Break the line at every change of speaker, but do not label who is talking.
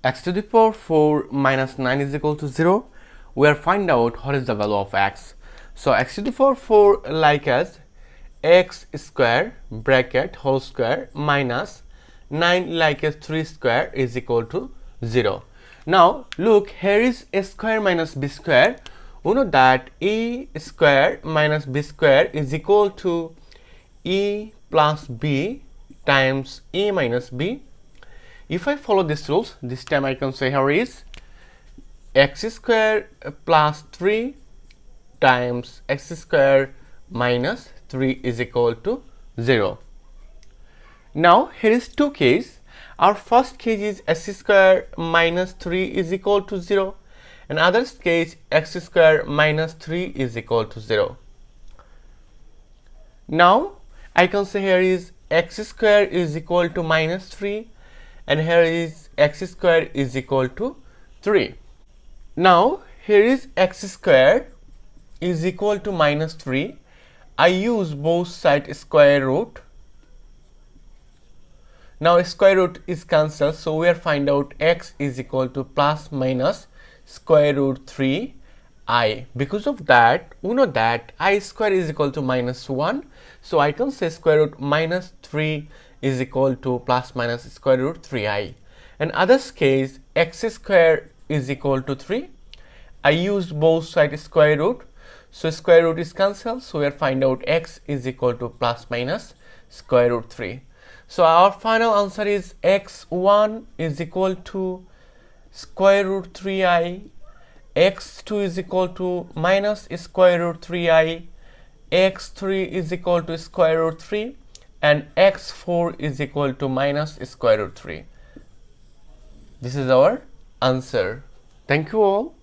x to the power 4 minus 9 is equal to 0. We are find out what is the value of x. So x to the power 4 like as x square bracket whole square minus 9 like as 3 square is equal to 0. Now look, here is a square minus b square. We know that a square minus b square is equal to a plus b times a minus b. If I follow these rules, this time I can say here is x square plus 3 times x square minus 3 is equal to 0. Now here is two cases. Our first case is x square minus 3 is equal to 0, and other case x square minus 3 is equal to 0. Now I can say here is x square is equal to minus 3, and here is x square is equal to 3. Now here is x square is equal to minus 3. I use both sides square root. Now square root is cancelled, so we are find out x is equal to plus minus square root 3 I. Because of that, we know that I square is equal to minus 1, so I can say square root minus 3 is equal to plus minus square root 3i. In others case, x square is equal to 3. I use both sides square root, so square root is cancelled, so we are find out x is equal to plus minus square root 3. So our final answer is x1 is equal to square root 3i, x2 is equal to minus square root 3i, x3 is equal to square root 3, and x4 is equal to minus square root 3. This is our answer. Thank you all.